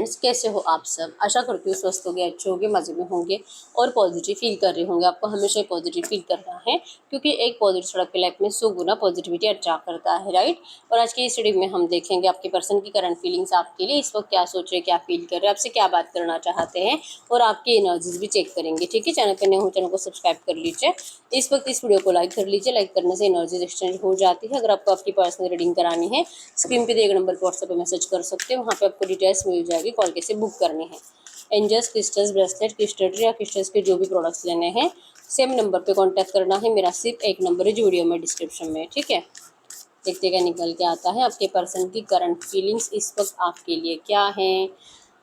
Friends, कैसे हो आप सब। आशा करती हूँ स्वस्थ होंगे, अच्छे होंगे, मज़े में होंगे और पॉजिटिव फील कर रहे होंगे। आपको हमेशा पॉजिटिव फील करना है क्योंकि एक पॉजिटिव सड़क की लाइफ में 100 गुना पॉजिटिविटी अट्रैक्ट करता है, राइट। और आज की इस स्टडी में हम देखेंगे आपके पर्सन की करंट फीलिंग्स आपके लिए इस वक्त क्या सोच रहे हैं, क्या फील कर रहे हैं, आपसे क्या बात करना चाहते हैं और आपकी एनर्जीज भी चेक करेंगे। ठीक है, चैनल पर नए हो चैनल को सब्सक्राइब कर लीजिए। इस वक्त इस वीडियो को लाइक कर लीजिए। लाइक करने से एनर्जीज एक्सचेंज हो जाती है। अगर आपको आपकी पर्सनल रीडिंग करानी है, स्क्रीन पे दिए गए नंबर पर व्हाट्सएप पे मैसेज कर सकते हैं, वहाँ पे आपको डिटेल्स मिल जाएगी, कॉल कैसे बुक करनी है। एंजल्स, क्रिस्टल्स, ब्रेसलेट, क्रिस्टल या क्रिस्टल्स के जो भी प्रोडक्ट्स लेने हैं सेम नंबर पे कांटेक्ट करना है। मेरा सिर्फ एक नंबर है जो वीडियो में डिस्क्रिप्शन में, ठीक है। देखते क्या निकल के आता है। आपके पर्सन की करंट फीलिंग्स इस वक्त आपके लिए क्या है।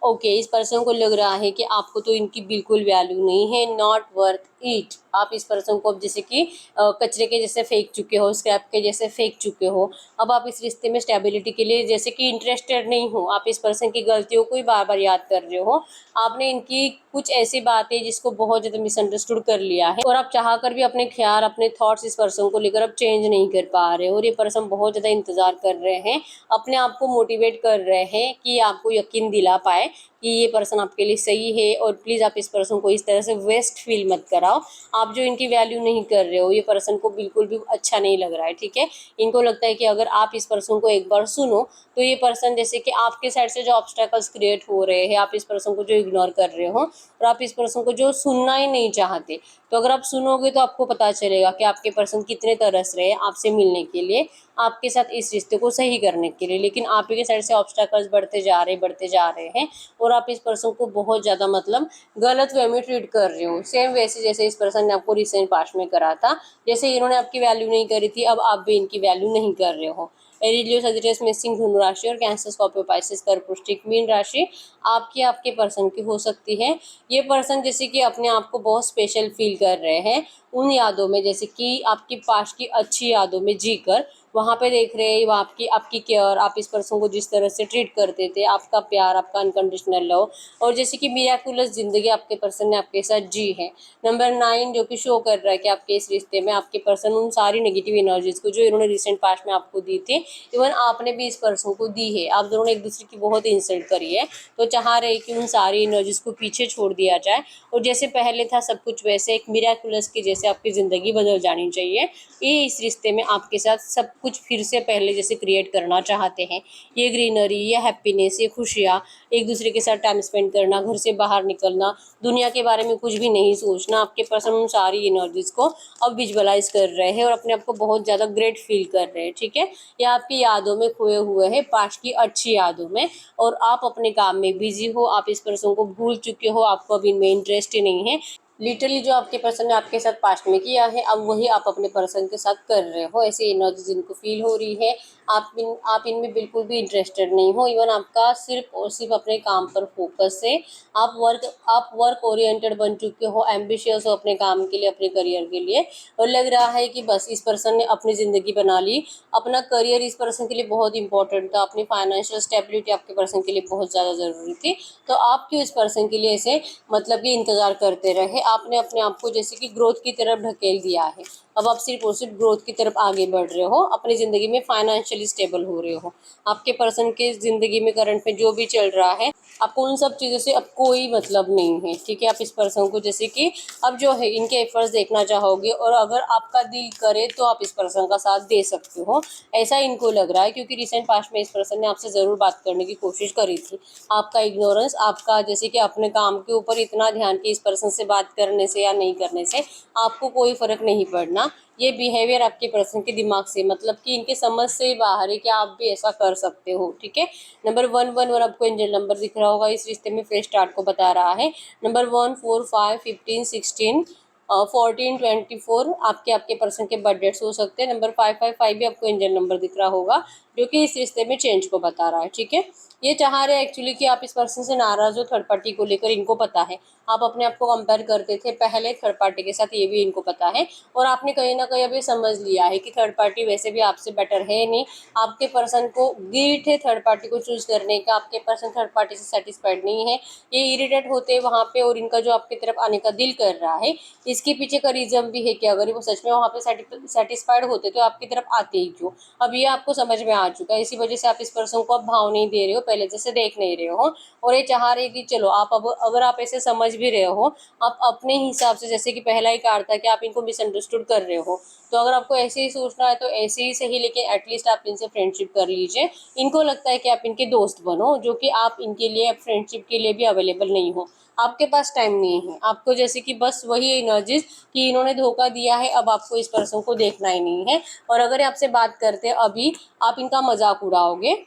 ओके, इस पर्सन को लग रहा है कि आपको तो इनकी बिल्कुल वैल्यू नहीं है, नॉट वर्थ इट। आप इस पर्सन को अब जैसे कि कचरे के जैसे फेंक चुके हो, स्क्रैप के जैसे फेंक चुके हो। अब आप इस रिश्ते में स्टेबिलिटी के लिए जैसे कि इंटरेस्टेड नहीं हो। आप इस पर्सन की गलतियों को ही बार बार याद कर रहे हो। आपने इनकी कुछ ऐसी बातें जिसको बहुत ज़्यादा मिसअंडरस्टूड कर लिया है और आप चाह कर भी अपने ख्याल, अपने थॉट्स इस पर्सन को लेकर अब चेंज नहीं कर पा रहे हो। और ये पर्सन बहुत ज़्यादा इंतज़ार कर रहे हैं, अपने आप को मोटिवेट कर रहे हैं कि आपको यकीन दिला पाए कि ये पर्सन आपके लिए सही है। और प्लीज़ आप इस पर्सन को इस तरह से वेस्ट फील मत कराओ। आप जो इनकी वैल्यू नहीं कर रहे हो, ये पर्सन को बिल्कुल भी अच्छा नहीं लग रहा है, ठीक है। इनको लगता है कि अगर आप इस पर्सन को एक बार सुनो तो ये पर्सन जैसे कि आपके साइड से जो ऑब्स्टेकल्स क्रिएट हो रहे हैं, आप इस पर्सन को जो इग्नोर कर रहे हो और आप इस पर्सन को जो सुनना ही नहीं चाहते, तो अगर आप सुनोगे तो आपको पता चलेगा कि आपके पर्सन कितने तरस रहे हैं आपसे मिलने के लिए, आपके साथ इस रिश्ते को सही करने के लिए। लेकिन आप ही के साइड से ऑब्स्टेकल्स बढ़ते जा रहे हैं और आप इस पर्सन को बहुत ज़्यादा मतलब गलत वे में ट्रीट कर रहे हो। सेम वैसे जैसे इस पर्सन ने आपको रिसेंट पास्ट में करा था, जैसे इन्होंने आपकी वैल्यू नहीं करी थी, अब आप भी इनकी वैल्यू नहीं कर रहे हो। एरिलियो, सजिटेरियस में सिंह, धनु राशि और कैंसर, स्कॉर्पियो, पाइसेस, कर्क, वृश्चिक, मीन राशि आपके पर्सन की हो सकती है। ये पर्सन जैसे कि अपने आप को बहुत स्पेशल फील कर रहे हैं उन यादों में, जैसे कि आपकी पास्ट की अच्छी यादों में जीकर वहाँ पे देख रहे हैं वो आपकी केयर, आप इस पर्सन को जिस तरह से ट्रीट करते थे, आपका प्यार, आपका अनकंडीशनल लव और जैसे कि मिराकुलस जिंदगी आपके पर्सन ने आपके साथ जी है। नंबर 9 जो कि शो कर रहा है कि आपके इस रिश्ते में आपके पर्सन उन सारी नेगेटिव एनर्जीज को जो इन्होंने रिसेंट पास्ट में आपको दी थी, इवन आपने भी इस पर्सन को दी है। आप दोनों ने एक दूसरे की बहुत इंसल्ट करी है, तो चाह रहे कि उन सारी एनर्जीज को पीछे छोड़ दिया जाए और जैसे पहले था सब कुछ वैसे एक मिराकुलस की जैसे आपकी ज़िंदगी बदल जानी चाहिए। ये इस रिश्ते में आपके साथ सब कुछ फिर से पहले जैसे क्रिएट करना चाहते हैं। ये ग्रीनरी, ये हैप्पीनेस, ये खुशियाँ, एक दूसरे के साथ टाइम स्पेंड करना, घर से बाहर निकलना, दुनिया के बारे में कुछ भी नहीं सोचना, आपके पर्सन उन सारी एनर्जीज को अब विजुअलाइज कर रहे हैं और अपने आप को बहुत ज़्यादा ग्रेट फील कर रहे हैं, ठीक है। ये आपकी यादों में खोए हुए हैं, पास्ट की अच्छी यादों में, और आप अपने काम में बिजी हो, आप इस पर्सन को भूल चुके हो, आपको अब इनमें इंटरेस्ट ही नहीं है। लिटरली जो आपके पर्सन ने आपके साथ पास्ट में किया है अब वही आप अपने पर्सन के साथ कर रहे हो। ऐसी एनर्जी जिनको फील हो रही है, आप इनमें बिल्कुल भी इंटरेस्टेड नहीं हो। इवन आपका सिर्फ और सिर्फ अपने काम पर फोकस है। आप वर्क ओरिएंटेड बन चुके हो, एम्बिशियस हो अपने काम के लिए, अपने करियर के लिए, और लग रहा है कि बस इस पर्सन ने अपनी ज़िंदगी बना ली। अपना करियर इस पर्सन के लिए बहुत इंपॉर्टेंट था, अपनी फाइनेंशियल स्टेबिलिटी आपके पर्सन के लिए बहुत ज़्यादा ज़रूरी थी। तो आप क्यों इस पर्सन के लिए ऐसे मतलब कि इंतज़ार करते रहे। आपने अपने आप को जैसे कि ग्रोथ की तरफ ढकेल दिया है। अब आप सिर्फ और सिर्फ ग्रोथ की तरफ आगे बढ़ रहे हो, अपनी ज़िंदगी में फाइनेंशियली स्टेबल हो रहे हो। आपके पर्सन के ज़िंदगी में करंट में जो भी चल रहा है, आपको उन सब चीज़ों से अब कोई मतलब नहीं है, ठीक है। आप इस पर्सन को जैसे कि अब जो है इनके एफर्ट्स देखना चाहोगे और अगर आपका दिल करे तो आप इस पर्सन का साथ दे सकते हो, ऐसा इनको लग रहा है। क्योंकि रिसेंट पास्ट में इस पर्सन ने आपसे ज़रूर बात करने की कोशिश करी थी। आपका इग्नोरेंस, आपका जैसे कि अपने काम के ऊपर इतना ध्यान कि इस पर्सन से बात करने से या नहीं करने से आपको कोई फ़र्क नहीं पड़ना। ये बिहेवियर आपके पर्सन के दिमाग से मतलब कि इनके समझ से बाहर है कि आप भी ऐसा कर सकते हो, ठीक है। नंबर 111 आपको एंजल नंबर दिख रहा होगा, इस रिश्ते में फ्रेश स्टार्ट को बता रहा है। नंबर 1, 4, 5, 15, 16, 14, 24 आपके पर्सन के बर्थ डेट्स हो सकते हैं। नंबर 555 भी आपको एंजल नंबर दिख रहा होगा जो कि इस रिश्ते में चेंज को बता रहा है, ठीक है। ये चाह रहे हैं एक्चुअली कि आप इस पर्सन से नाराज़ हो, थर्ड पार्टी को लेकर इनको पता है। आप अपने आप को कंपेयर करते थे पहले थर्ड पार्टी के साथ, ये भी इनको पता है। और आपने कहीं ना कहीं अभी समझ लिया है कि थर्ड पार्टी वैसे भी आपसे बेटर है नहीं। आपके पर्सन को गिल्ट है थर्ड पार्टी को चूज करने का, आपके पर्सन थर्ड पार्टी से सेटिस्फाइड नहीं है। ये इरिटेट होते हैं वहाँ पे और इनका जो आपकी तरफ आने का दिल कर रहा है, इसके पीछे का रीजन भी है कि अगर वो सच में वहाँ पे सेटिस्फाइड होते तो आपकी तरफ आते ही क्यों। अब ये आपको समझ में आ चुका है, इसी वजह से आप इस पर्सन को अब भाव नहीं दे रहे हो, पहले जैसे देख नहीं रहे हो। और ये चाह रहे कि चलो आप अब अगर आप ऐसे समझ भी रहे हो, आप अपने हिसाब से, जैसे कि पहला ही कार्ड था कि आप इनको मिसअंडरस्टूड कर रहे हो, तो अगर आपको ऐसे ही सोचना है तो ऐसे ही सही, लेकिन एटलीस्ट आप इनसे फ्रेंडशिप कर लीजिए। इनको लगता है कि आप इनके दोस्त बनो, जो कि आप इनके लिए फ्रेंडशिप के लिए भी अवेलेबल नहीं हो, आपके पास टाइम नहीं है आपको, जैसे कि बस वही एनर्जीज कि इन्होंने धोखा दिया है, अब आपको इस पर्सन को देखना ही नहीं है। और अगर आपसे बात करते हैं अभी, आप इनका मजाक उड़ाओगे,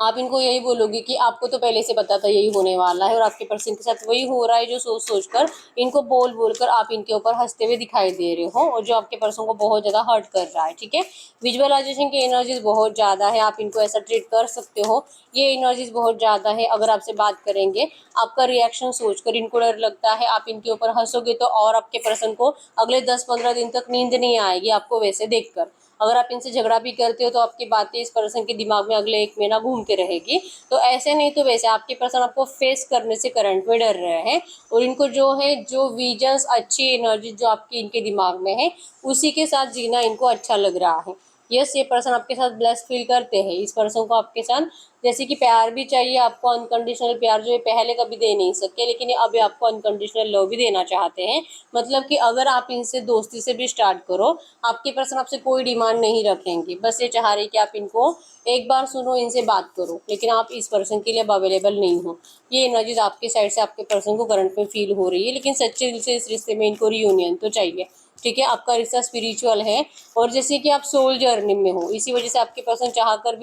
आप इनको यही बोलोगे कि आपको तो पहले से पता था यही होने वाला है, और आपके पर्सन के साथ वही हो रहा है जो सोच सोच कर, इनको बोल बोल कर आप इनके ऊपर हंसते हुए दिखाई दे रहे हो, और जो आपके पर्सन को बहुत ज़्यादा हर्ट कर रहा है। ठीक है, विजुअलाइजेशन की एनर्जीज बहुत ज़्यादा है, आप इनको ऐसा ट्रीट कर सकते हो, ये एनर्जीज बहुत ज़्यादा है। अगर आपसे बात करेंगे, आपका रिएक्शन सोचकर इनको डर लगता है, आप इनके ऊपर हंसोगे तो और आपके पर्सन को अगले 10-15 दिन तक नींद नहीं आएगी आपको वैसे देखकर। अगर आप इनसे झगड़ा भी करते हो तो आपकी बातें इस पर्सन के दिमाग में अगले 1 महीना घूमते रहेगी। तो ऐसे नहीं तो वैसे आपके पर्सन आपको फेस करने से करंट में डर रहे हैं, और इनको जो है, जो विजन्स, अच्छी एनर्जी जो आपकी इनके दिमाग में है, उसी के साथ जीना इनको अच्छा लग रहा है। यस, ये पर्सन आपके साथ ब्लेस फील करते हैं। इस पर्सन को आपके साथ जैसे कि प्यार भी चाहिए आपको, अनकंडीशनल प्यार जो ये पहले कभी दे नहीं सके, लेकिन ये अभी आपको अनकंडीशनल लव भी देना चाहते हैं। मतलब कि अगर आप इनसे दोस्ती से भी स्टार्ट करो, आपके पर्सन आपसे कोई डिमांड नहीं रखेंगे, बस ये चाह रही कि आप इनको एक बार सुनो, इनसे बात करो, लेकिन आप इस पर्सन के लिए अब अवेलेबल नहीं हो। ये एनर्जीज आपके साइड से आपके पर्सन को करंट में फील हो रही है, लेकिन सच्चे दिल से इस रिश्ते में इनको रियूनियन तो चाहिए। ठीक है, आपका रिश्ता स्पिरिचुअल है, और जैसे कि आप सोल जर्नी में हो, इसी वजह से आपके पर्सन चाहकर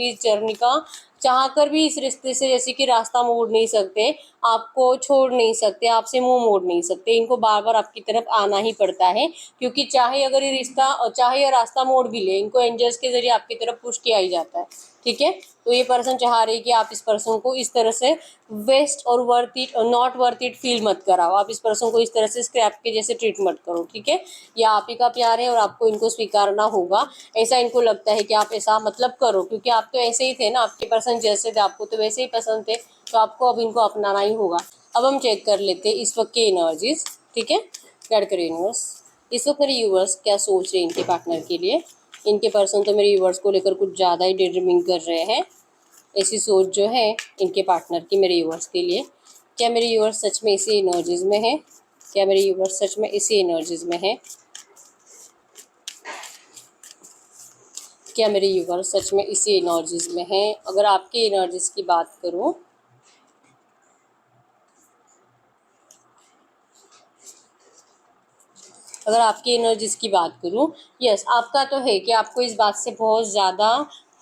भी इस रिश्ते से जैसे कि रास्ता मोड़ नहीं सकते, आपको छोड़ नहीं सकते, आपसे मुंह मोड़ नहीं सकते, इनको बार बार आपकी तरफ आना ही पड़ता है, क्योंकि चाहे अगर ये रिश्ता, चाहे ये रास्ता मोड़ भी ले, इनको एंजल्स के जरिए आपकी तरफ पुश किया ही जाता है। ठीक है, तो ये पर्सन चाह रही है कि आप इस पर्सन को इस तरह से वेस्ट और वर्थ इट और नॉट वर्थ इट फील मत कराओ, आप इस पर्सन को इस तरह से स्क्रैप के जैसे ट्रीट मत करो। ठीक है, या आप ही का प्यार है और आपको इनको स्वीकारना होगा, ऐसा इनको लगता है कि आप ऐसा मतलब करो, क्योंकि आप तो ऐसे ही थे ना, आपके पर्सन जैसे थे आपको तो वैसे ही पसंद थे, तो आपको अब इनको अपनाना ही होगा। अब हम चेक कर लेते हैं इस वक्त के एनर्जीज। ठीक है, गाइड करो यूनिवर्स, इस वक्त मेरे यूनिवर्स क्या सोच रहे हैं इनके पार्टनर के लिए। इनके पर्सन तो मेरे यूनिवर्स को लेकर कुछ ज़्यादा ही डे ड्रीमिंग कर रहे हैं, ऐसी सोच जो है इनके पार्टनर की मेरे यूनिवर्स के लिए। क्या मेरे यूनिवर्स सच में इसी एनर्जीज में है? क्या मेरे यूनिवर्स सच में इसी एनर्जीज में है? क्या मेरे यूनिवर्स सच में इसी एनर्जीज में है? अगर आपकी एनर्जीज की बात करूं, अगर आपकी एनर्जीज की बात करूं, यस, आपका तो है कि आपको इस बात से बहुत ज़्यादा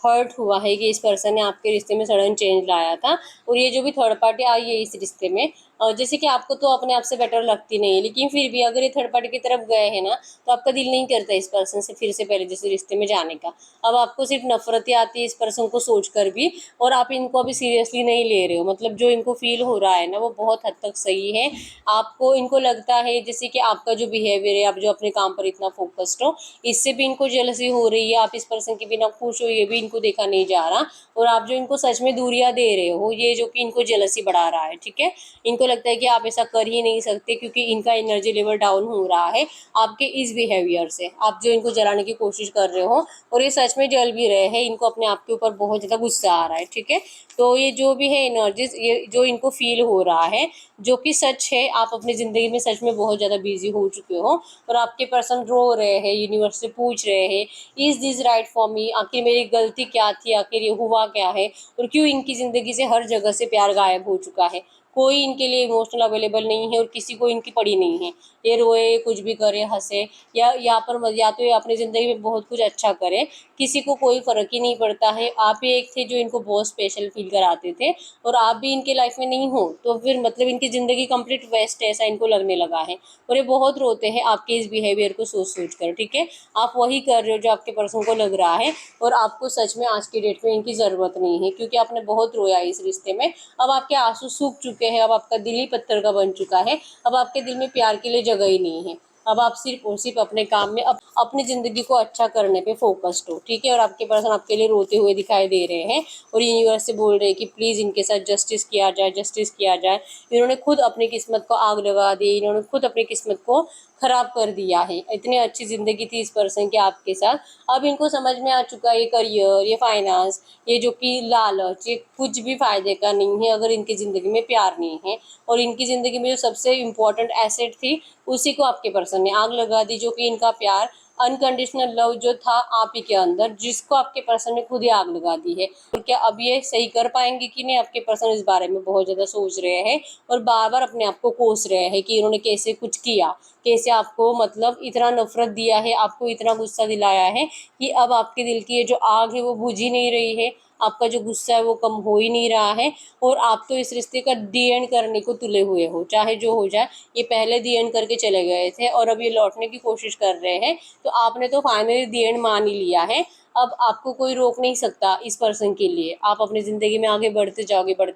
हर्ट हुआ है कि इस पर्सन ने आपके रिश्ते में सडन चेंज लाया था, और ये जो भी थर्ड पार्टी आई है इस रिश्ते में, जैसे कि आपको तो अपने आप से बेटर लगती नहीं है, लेकिन फिर भी अगर ये थर्ड पार्टी की तरफ गए हैं ना, तो आपका दिल नहीं करता इस पर्सन से फिर से पहले जैसे रिश्ते में जाने का। अब आपको सिर्फ नफरत ही आती है इस पर्सन को सोच कर भी, और आप इनको अभी सीरियसली नहीं ले रहे हो। मतलब जो इनको फील हो रहा है ना, वो बहुत हद तक सही है। आपको इनको लगता है जैसे कि आपका जो बिहेवियर है, आप जो अपने काम पर इतना फोकस्ड हो, इससे भी इनको जेलसी हो रही है, आप इस पर्सन के बिना खुश हो ये भी इनको देखा नहीं जा रहा, और आप जो इनको सच में दूरियां दे रहे हो, ये जो कि इनको जेलसी बढ़ा रहा है। ठीक है, इनको लगता है कि आप ऐसा कर ही नहीं सकते, क्योंकि इनका एनर्जी लेवल डाउन हो रहा है आपके इस बिहेवियर से, आप जो इनको जलाने की कोशिश कर रहे हो, और ये सच में जल भी रहे हैं, इनको अपने आप के ऊपर बहुत ज़्यादा गुस्सा आ रहा है। ठीक है, तो ये जो भी है एनर्जीज, ये जो इनको फील हो रहा है, जो कि सच है, आप अपनी ज़िंदगी में सच में बहुत ज़्यादा बिजी हो चुके हो, और आपके पर्सन रो रहे हैं, यूनिवर्स से पूछ रहे हैं, is this right for me, आखिर मेरी गलती क्या थी, आखिर ये हुआ क्या है, और क्यों इनकी ज़िंदगी से हर जगह से प्यार गायब हो चुका है, कोई इनके लिए इमोशनल अवेलेबल नहीं है, और किसी को इनकी पड़ी नहीं है। ये रोए, कुछ भी करे, हंसे, या यहाँ पर या तो ये अपनी ज़िंदगी में बहुत कुछ अच्छा करे, किसी को कोई फ़र्क ही नहीं पड़ता है। आप ही एक थे जो इनको बहुत स्पेशल फील कराते थे, और आप भी इनके लाइफ में नहीं हो, तो फिर मतलब इनकी ज़िंदगी कंप्लीट वेस्ट है, ऐसा इनको लगने लगा है, और ये बहुत रोते हैं आपके इस बिहेवियर को सोच सोच कर। ठीक है, आप वही कर रहे हो जो आपके पर्सन को लग रहा है, और आपको सच में आज की डेट में इनकी ज़रूरत नहीं है, क्योंकि आपने बहुत रोया इस रिश्ते में। अब आपके आंसू सूख चुके हैं, अब आपका दिल ही पत्थर का बन चुका है, अब आपके दिल में प्यार के लिए जगह ही नहीं है। अब आप सिर्फ और सिर्फ अपने काम में, अपनी ज़िंदगी को अच्छा करने पे फोकस्ड हो। ठीक है, और आपके पर्सन आपके लिए रोते हुए दिखाई दे रहे हैं, और यूनिवर्स से बोल रहे हैं कि प्लीज़ इनके साथ जस्टिस किया जाए, जस्टिस किया जाए। इन्होंने खुद अपनी किस्मत को आग लगा दी, इन्होंने खुद अपनी किस्मत को खराब कर दिया है। इतनी अच्छी ज़िंदगी थी इस पर्सन की आपके साथ, अब इनको समझ में आ चुका है ये करियर, ये फाइनेंस, ये जो कि लालच, ये कुछ भी फ़ायदे का नहीं है अगर इनकी ज़िंदगी में प्यार नहीं है। और इनकी ज़िंदगी में जो सबसे इम्पोर्टेंट एसेट थी उसी को आपके पर्सन ने आग लगा दी, जो कि इनका प्यार, अनकंडीशनल लव जो था आप ही के अंदर, जिसको आपके पर्सन ने खुद ही आग लगा दी है। और क्या अब ये सही कर पाएंगे कि नहीं, आपके पर्सन इस बारे में बहुत ज़्यादा सोच रहे हैं और बार बार अपने आप को कोस रहे हैं कि इन्होंने कैसे कुछ किया, कैसे आपको मतलब इतना नफरत दिया है, आपको इतना गुस्सा दिलाया है कि अब आपके दिल की ये जो आग है वो बुझ ही नहीं रही है, आपका जो गुस्सा है वो कम हो ही नहीं रहा है। और आप तो इस रिश्ते का दी एंड करने को तुले हुए हो, चाहे जो हो जाए। ये पहले दी एंड करके चले गए थे और अब ये लौटने की कोशिश कर रहे हैं, तो आपने तो फाइनली दी एंड मान ही लिया है। अब आपको कोई रोक नहीं सकता इस पर्सन के लिए, आप अपनी ज़िंदगी में आगे बढ़ते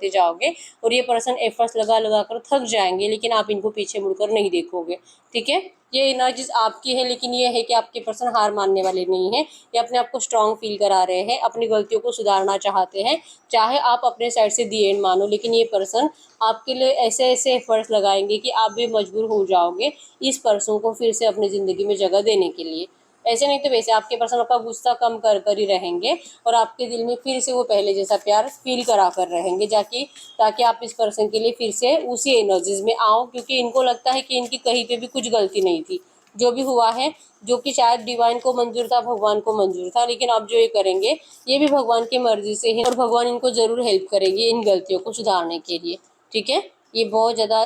जाओगे और ये पर्सन एफर्ट्स लगा लगा कर थक जाएंगे, लेकिन आप इनको पीछे मुड़कर नहीं देखोगे। ठीक है, ये एनर्जीज आपकी है, लेकिन ये है कि आपके पर्सन हार मानने वाले नहीं है। ये अपने आप को स्ट्रांग फील करा रहे हैं, अपनी गलतियों को सुधारना चाहते हैं। चाहे आप अपने साइड से दी एंड मानो, लेकिन ये पर्सन आपके लिए ऐसे ऐसे एफर्ट्स लगाएंगे कि आप भी मजबूर हो जाओगे इस पर्सन को फिर से अपनी ज़िंदगी में जगह देने के लिए। ऐसे नहीं तो वैसे आपके पर्सन आपका गुस्सा कम कर कर ही रहेंगे और आपके दिल में फिर से वो पहले जैसा प्यार फील करा कर रहेंगे, जाकि ताकि आप इस पर्सन के लिए फिर से उसी एनर्जीज में आओ, क्योंकि इनको लगता है कि इनकी कहीं पे भी कुछ गलती नहीं थी। जो भी हुआ है, जो कि शायद डिवाइन को मंजूर था, भगवान को मंजूर था, लेकिन अब जो ये करेंगे ये भी भगवान की मर्जी से है और भगवान इनको ज़रूर हेल्प करेंगे इन गलतियों को सुधारने के लिए। ठीक है, ये बहुत ज़्यादा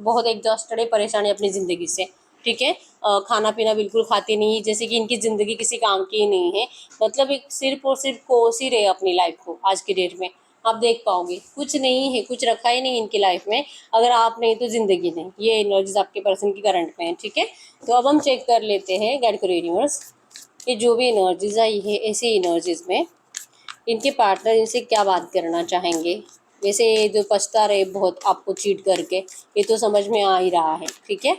बहुत एग्जॉस्टेड है, परेशान है अपनी ज़िंदगी से। ठीक है, खाना पीना बिल्कुल खाते नहीं, जैसे कि इनकी ज़िंदगी किसी काम की ही नहीं है। मतलब एक सिर्फ और सिर्फ कोस ही रहे अपनी लाइफ को आज की डेट में। आप देख पाओगे कुछ नहीं है, कुछ रखा ही नहीं इनकी लाइफ में। अगर आप नहीं तो ज़िंदगी नहीं, ये एनर्जीज आपके पर्सन की करंट में है। ठीक है, तो अब हम चेक कर लेते हैं गाइड करो यूनिवर्स, ये जो भी एनर्जीज आई है ऐसी एनर्जीज में इनके पार्टनर इनसे क्या बात करना चाहेंगे। वैसे ये जो पछता रहे बहुत आपको चीट करके, ये तो समझ में आ ही रहा है। ठीक है,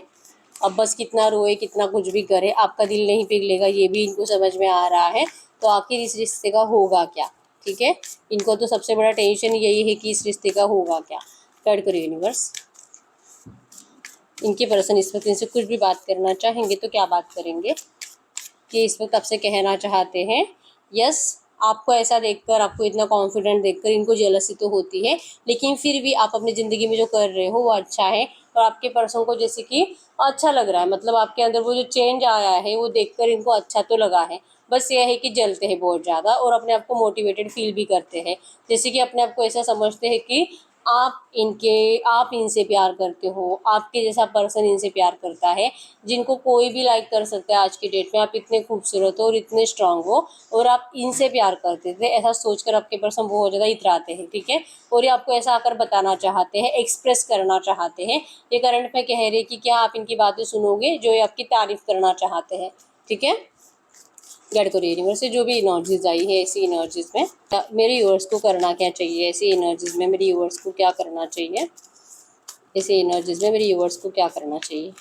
अब बस कितना रोए कितना कुछ भी करे आपका दिल नहीं पिघलेगा, ये भी इनको समझ में आ रहा है। तो आखिर इस रिश्ते का होगा क्या। ठीक है, इनको तो सबसे बड़ा टेंशन यही है कि इस रिश्ते का होगा क्या। गाइड करो यूनिवर्स, इनके पर्सन इस वक्त इनसे कुछ भी बात करना चाहेंगे तो क्या बात करेंगे, कि इस वक्त आपसे कहना चाहते हैं। यस, आपको ऐसा देखकर, आपको इतना कॉन्फिडेंट देखकर इनको जेलसी तो होती है, लेकिन फिर भी आप अपनी ज़िंदगी में जो कर रहे हो वो अच्छा है। और आपके पर्सन को जैसे कि अच्छा लग रहा है, मतलब आपके अंदर वो जो चेंज आया है वो देखकर इनको अच्छा तो लगा है। बस ये है कि जलते हैं बहुत ज़्यादा और अपने आप को मोटिवेटेड फील भी करते हैं, जैसे कि अपने आप को ऐसा समझते हैं कि आप इनसे प्यार करते हो, आपके जैसा पर्सन इनसे प्यार करता है, जिनको कोई भी लाइक कर सकता है आज की डेट में। आप इतने खूबसूरत हो और इतने स्ट्रांग हो और आप इनसे प्यार करते थे, ऐसा सोचकर आपके पर्सन बहुत ज़्यादा इतराते हैं। ठीक है, और ये आपको ऐसा आकर बताना चाहते हैं, एक्सप्रेस करना चाहते हैं। ये करंट में कह रहे कि क्या आप इनकी बातें सुनोगे, जो ये आपकी तारीफ करना चाहते हैं। ठीक है, गाइड करो यूनिवर्स से जो भी एनर्जीज आई है ऐसी एनर्जीज में मेरे व्यूअर्स को करना क्या चाहिए, ऐसी एनर्जीज में मेरे व्यूअर्स को क्या करना चाहिए, ऐसी एनर्जीज में मेरे व्यूअर्स को क्या करना चाहिए,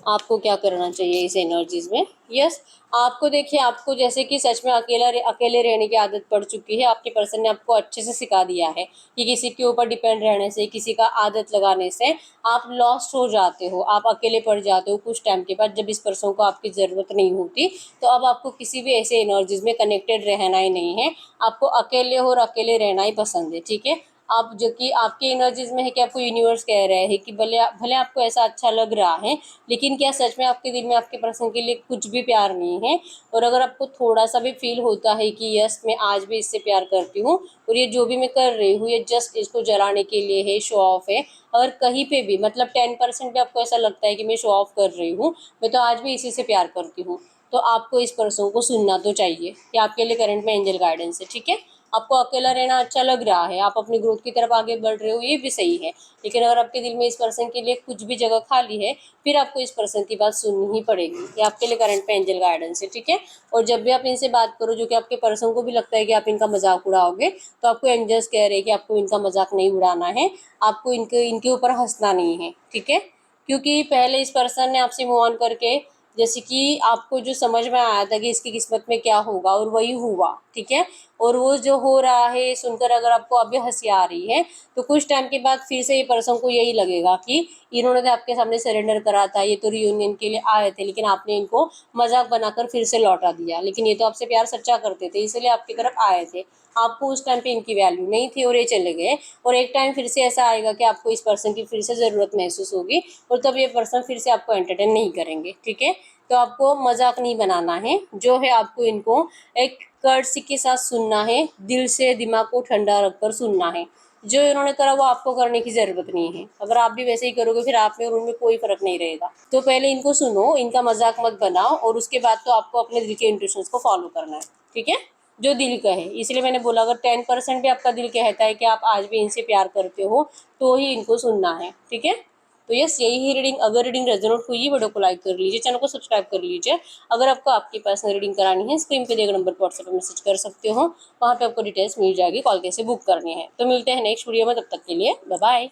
आपको क्या करना चाहिए इस एनर्जीज में। यस, आपको देखिए, आपको जैसे कि सच में अकेले रहने की आदत पड़ चुकी है। आपके पर्सन ने आपको अच्छे से सिखा दिया है कि किसी के ऊपर डिपेंड रहने से, किसी का आदत लगाने से आप लॉस्ट हो जाते हो, आप अकेले पड़ जाते हो कुछ टाइम के बाद, जब इस पर्सन को आपकी ज़रूरत नहीं होती। तो अब आपको किसी भी ऐसे एनर्जीज में कनेक्टेड रहना ही नहीं है, आपको अकेले हो और अकेले रहना ही पसंद है। ठीक है, आप जो कि आपकी एनर्जीज में है कि आपको यूनिवर्स कह रहे हैं कि भले भले आपको ऐसा अच्छा लग रहा है, लेकिन क्या सच में आपके दिल में आपके पर्सन के लिए कुछ भी प्यार नहीं है। और अगर आपको थोड़ा सा भी फील होता है कि यस मैं आज भी इससे प्यार करती हूँ और ये जो भी मैं कर रही हूँ ये जस्ट इसको जलाने के लिए है, शो ऑफ है, अगर कहीं पे भी मतलब 10% भी आपको ऐसा लगता है कि मैं शो ऑफ कर रही हूँ, मैं तो आज भी इसी से प्यार करती हूँ, तो आपको इस पर्सन को सुनना तो चाहिए कि आपके लिए करंट में एंजल गाइडेंस है। ठीक है, आपको अकेला रहना अच्छा लग रहा है, आप अपनी ग्रोथ की तरफ आगे बढ़ रहे हो, ये भी सही है, लेकिन अगर आपके दिल में इस पर्सन के लिए कुछ भी जगह खाली है, फिर आपको इस पर्सन की बात सुननी ही पड़ेगी। ये आपके लिए करंट में एंजल गाइडेंस है। ठीक है, और जब भी आप इनसे बात करो, जो कि आपके पर्सन को भी लगता है कि आप इनका मजाक उड़ाओगे, तो आपको एंजल्स कह रहे हैं कि आपको इनका मजाक नहीं उड़ाना है, आपको इनके ऊपर हंसना नहीं है। ठीक है, क्योंकि पहले इस पर्सन ने आपसे मूव ऑन करके, जैसे कि आपको जो समझ में आया था कि इसकी किस्मत में क्या होगा और वही हुआ। ठीक है, और वो जो हो रहा है सुनकर अगर आपको अभी हंसी आ रही है तो कुछ टाइम के बाद फिर से ये पर्सन को यही लगेगा कि इन्होंने तो आपके सामने सरेंडर करा था, ये तो रियूनियन के लिए आए थे लेकिन आपने इनको मजाक बनाकर फिर से लौटा दिया, लेकिन ये तो आपसे प्यार सच्चा करते थे इसलिए आपकी तरफ आए थे, आपको उस टाइम पे इनकी वैल्यू नहीं थी और ये चले गए। और एक टाइम फिर से ऐसा आएगा कि आपको इस पर्सन की फिर से ज़रूरत महसूस होगी और तब ये पर्सन फिर से आपको एंटरटेन नहीं करेंगे, ठीक है। तो आपको मजाक नहीं बनाना है, जो है आपको इनको एक कर्टसी के साथ सुनना है, दिल से दिमाग को ठंडा रखकर सुनना है। जो इन्होंने करा वो आपको करने की ज़रूरत नहीं है, अगर आप भी वैसे ही करोगे फिर आप में और उनमें कोई फ़र्क नहीं रहेगा। तो पहले इनको सुनो, इनका मजाक मत बनाओ और उसके बाद तो आपको अपने दिल के इंट्यूशंस को फॉलो करना है, ठीक है, जो दिल का है। इसलिए मैंने बोला अगर 10% भी आपका दिल कहता है कि आप आज भी इनसे प्यार करते हो तो ही इनको सुनना है, ठीक है। तो यस, यही ही रीडिंग। अगर रीडिंग रेजोनेट हुई वीडियो को लाइक कर लीजिए, चैनल को सब्सक्राइब कर लीजिए। अगर आपको आपकी पर्सनल रीडिंग करानी है स्क्रीन पे दिए गए नंबर पर व्हाट्सएप पर मैसेज कर सकते हो, वहाँ पे आपको डिटेल्स मिल जाएगी, कॉल कैसे बुक करनी है। तो मिलते हैं नेक्स्ट वीडियो में, तब तक के लिए बाय बाय।